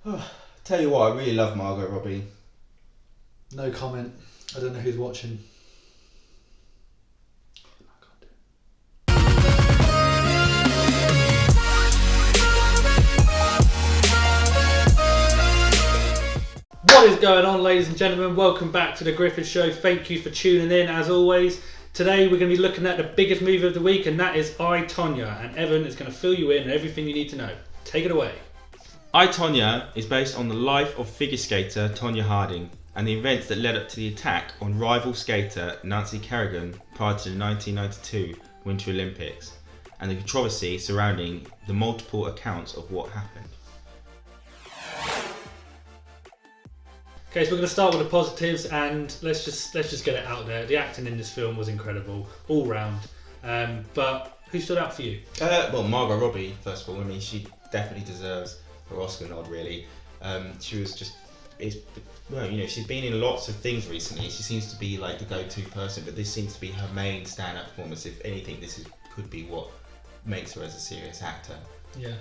Tell you what, I really love Margot Robbie. No comment. I don't know who's watching. What is going on, ladies and gentlemen? Welcome back to the Grifford Show. Thank you for tuning in, as always. Today we're going to be looking at the biggest movie of the week, and that is I, Tonya. And Evan is going to fill you in on everything you need to know. Take it away. I, Tonya is based on the life of figure skater Tonya Harding and the events that led up to the attack on rival skater Nancy Kerrigan prior to the 1992 Winter Olympics and the controversy surrounding the multiple accounts of what happened. Okay, so we're going to start with the positives, and let's just get it out there. The acting in this film was incredible, all round. But who stood out for you? Well, Margot Robbie, first of all. I mean, she definitely deserves her Oscar nod, really. She was just, she's been in lots of things recently. She seems to be like the go-to person, but this seems to be her main stand-up performance. If anything, could be what makes her as a serious actor. Yeah.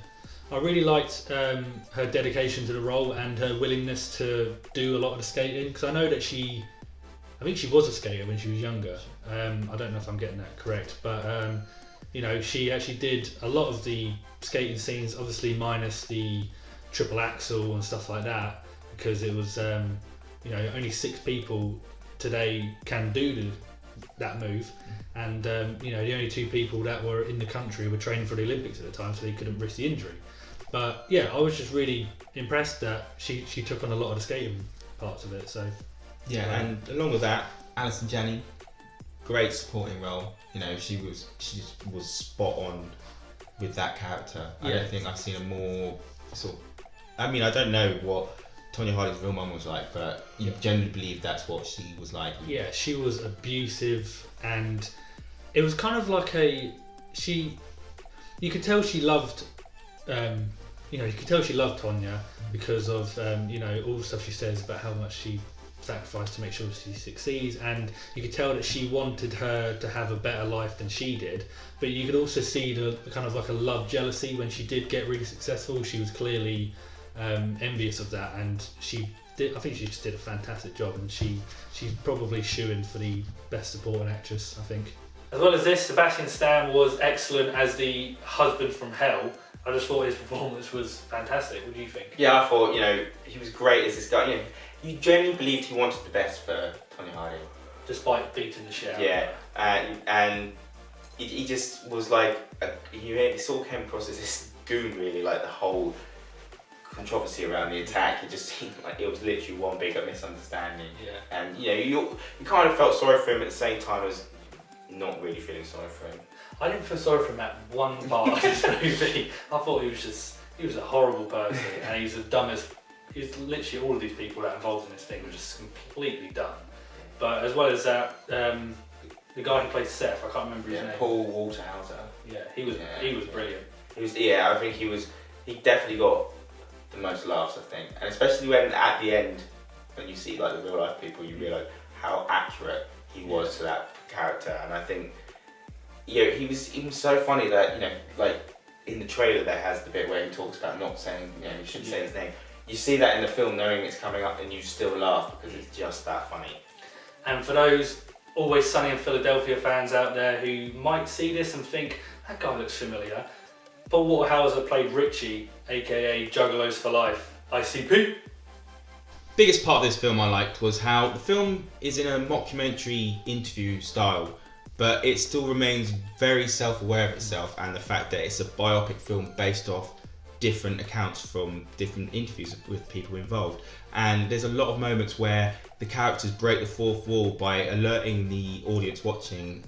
I really liked her dedication to the role and her willingness to do a lot of the skating, because I know that I think she was a skater when she was younger. I don't know if I'm getting that correct, but she actually did a lot of the skating scenes, obviously minus the triple axel and stuff like that, because it was only 6 people today can do that move, and the only 2 people that were in the country were training for the Olympics at the time, so they couldn't risk the injury. But yeah, I was just really impressed that she took on a lot of the skating parts of it. So yeah, and along with that, Alison Janney, great supporting role. She was spot on with that character. I don't think I've seen a more sort of, I mean, I don't know what Tonya Harding's real mum was like, but you generally believe that's what she was like. Yeah, she was abusive, and it was kind of like you could tell she loved Tonya because of all the stuff she says about how much she sacrificed to make sure she succeeds, and you could tell that she wanted her to have a better life than she did. But you could also see the kind of like a love jealousy when she did get really successful. She was clearly envious of that, and I think she just did a fantastic job, and she's probably shoo-in for the best supporting actress, I think. As well as this, Sebastian Stan was excellent as the husband from hell. I just thought his performance was fantastic. What do you think? Yeah, I thought, he was great as this guy. You genuinely believed he wanted the best for Tonya Harding. Despite beating the shit out of her. And he just was like, he sort of came across as this goon, really, like the whole controversy around the attack. It just seemed like it was literally one big misunderstanding. Yeah. And, you kind of felt sorry for him at the same time as not really feeling sorry for him. I didn't feel sorry for him at one part of this movie. I thought he was a horrible person, and he's the dumbest. He's literally all of these people that are involved in this thing were just completely dumb. But as well as that, the guy who played Seth, I can't remember his name. Paul Walterhauser. Yeah, he was brilliant. I think he definitely got the most laughs, I think, and especially when at the end, when you see like the real life people, you realise how accurate he was to that character. And I think he was so funny that like in the trailer there has the bit where he talks about not saying he shouldn't say his name. You see that in the film knowing it's coming up, and you still laugh because it's just that funny. And for those Always Sunny in Philadelphia fans out there who might see this and think that guy looks familiar, Paul Walterhauser played Richie, aka Juggalos for Life, ICP. Biggest part of this film I liked was how the film is in a mockumentary interview style, but it still remains very self-aware of itself, and the fact that it's a biopic film based off different accounts from different interviews with people involved. And there's a lot of moments where the characters break the fourth wall by alerting the audience watching,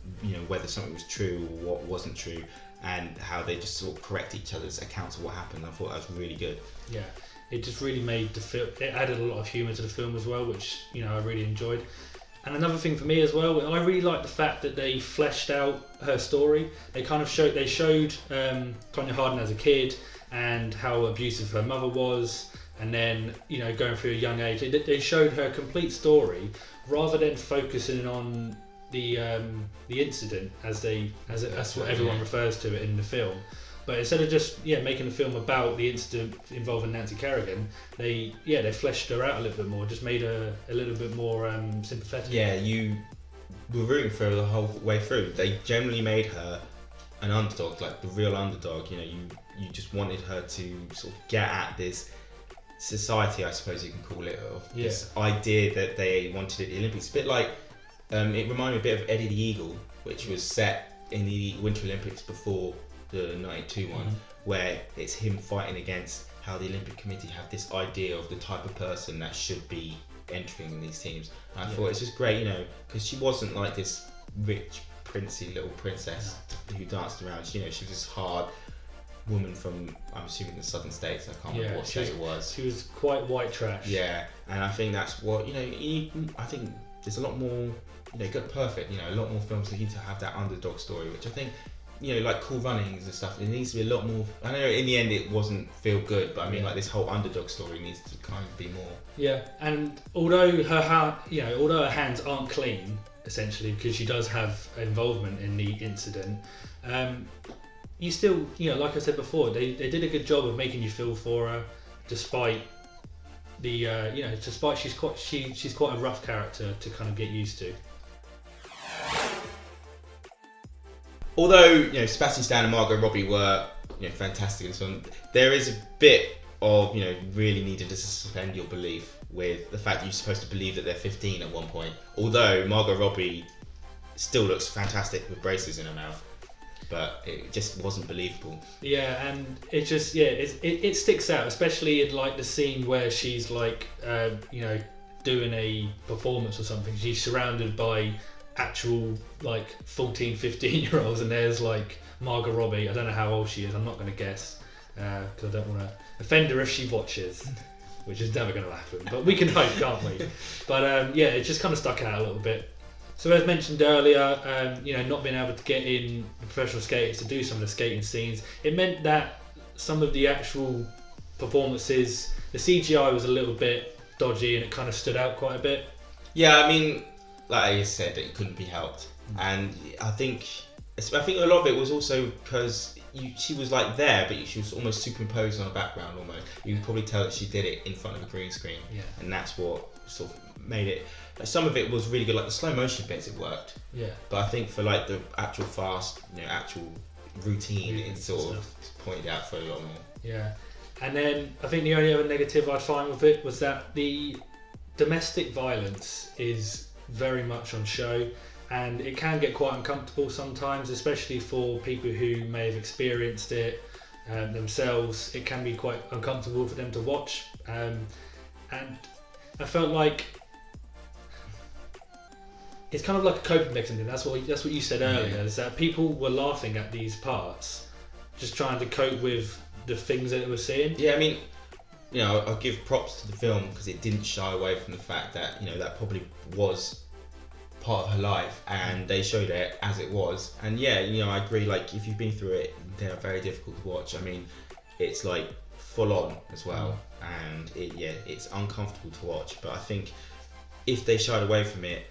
whether something was true or what wasn't true, and how they just sort of correct each other's accounts of what happened. I thought that was really good. Yeah, it just really made the film, it added a lot of humour to the film as well, which I really enjoyed. And another thing for me as well, I really liked the fact that they fleshed out her story. They showed Tonya Harding as a kid and how abusive her mother was, and then going through a young age. They showed her complete story rather than focusing on the incident as that's what everyone refers to it in the film. But instead of just making a film about the incident involving Nancy Kerrigan, they fleshed her out a little bit more, just made her a little bit more sympathetic. Yeah, you were rooting for her the whole way through. They generally made her an underdog, like the real underdog. You know, you just wanted her to sort of get at this society, I suppose you can call it, of this idea that they wanted at the Olympics. A bit like, it reminded me a bit of Eddie the Eagle, which was set in the Winter Olympics before the 92 one, where it's him fighting against how the Olympic Committee have this idea of the type of person that should be entering in these teams. And I thought it's just great, you know, because she wasn't like this rich, princey little princess who danced around. You know, she was this hard woman from, I'm assuming, the southern states. I can't remember what state it was. She was quite white trash. Yeah, and I think that's what, you know, I think there's a lot more, you know, Good Perfect, you know, a lot more films looking to have that underdog story, which I think, you know, like Cool Runnings and stuff, it needs to be a lot more. I know in the end it wasn't feel good, but I mean, like, this whole underdog story needs to kind of be more. Yeah, and although her hands aren't clean, essentially, because she does have involvement in the incident, you still, you know, like I said before, they did a good job of making you feel for her, despite the, despite she's quite a rough character to kind of get used to. Although, you know, Sebastian Stan and Margot Robbie were, you know, fantastic in this one, there is a bit of, you know, really needing to suspend your belief with the fact that you're supposed to believe that they're 15 at one point. Although Margot Robbie still looks fantastic with braces in her mouth, but it just wasn't believable. Yeah, and it just, it sticks out, especially in like the scene where she's like, doing a performance or something. She's surrounded by actual like 14, 15-year-olds, and there's like Margot Robbie. I don't know how old she is, I'm not going to guess, because I don't want to offend her if she watches, which is never going to happen, but we can hope, can't we? But it just kind of stuck out a little bit. So as mentioned earlier, not being able to get in professional skaters to do some of the skating scenes, it meant that some of the actual performances, the CGI was a little bit dodgy and it kind of stood out quite a bit. Yeah, I mean, like I said, it couldn't be helped, and I think a lot of it was also because she was like there, but she was almost superimposed on a background almost. You can probably tell that she did it in front of a green screen, and that's what sort of made it. Like, some of it was really good, like the slow motion bits, it worked. Yeah. But I think for like the actual fast, actual routine, it sort of pointed out for a lot more. Yeah. And then I think the only other negative I'd find with it was that the domestic violence is very much on show, and it can get quite uncomfortable sometimes, especially for people who may have experienced it themselves. It can be quite uncomfortable for them to watch, and I felt like it's kind of like a coping mechanism. That's what you said earlier, is that people were laughing at these parts, just trying to cope with the things that they were seeing. Yeah, I mean, I'll give props to the film because it didn't shy away from the fact that, that probably was part of her life, and they showed it as it was. And I agree, like, if you've been through it, they're very difficult to watch. I mean, it's like full on as well, and it's uncomfortable to watch. But I think if they shied away from it,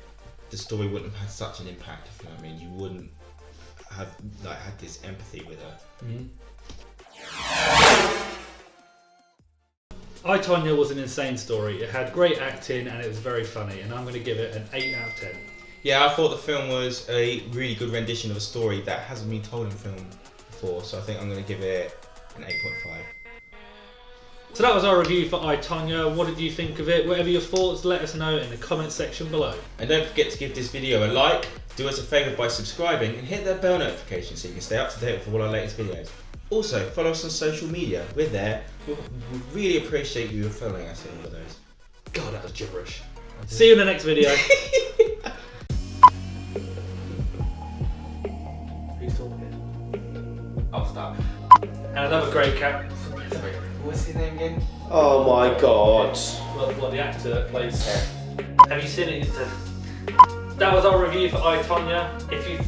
the story wouldn't have had such an impact, if you know what I mean. You wouldn't have like had this empathy with her. I, Tonya was an insane story. It had great acting and it was very funny, and I'm going to give it an 8 out of 10. Yeah, I thought the film was a really good rendition of a story that hasn't been told in film before, so I think I'm going to give it an 8.5. So that was our review for I, Tonya. What did you think of it? Whatever your thoughts, let us know in the comment section below. And don't forget to give this video a like, do us a favour by subscribing, and hit that bell notification so you can stay up to date with all our latest videos. Also, follow us on social media. We're there. We really appreciate you following us in all of those. God, that was gibberish. See you in the next video. Who's talking? I'll stop. And another great cat. What's his name again? Oh my god. What the actor that plays? Have you seen it? That was our review for I, Tonya. If you.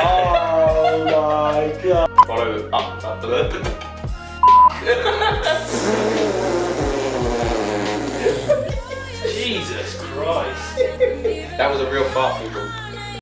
Oh my god. Follow with up below. Jesus Christ. That was a real fart, people.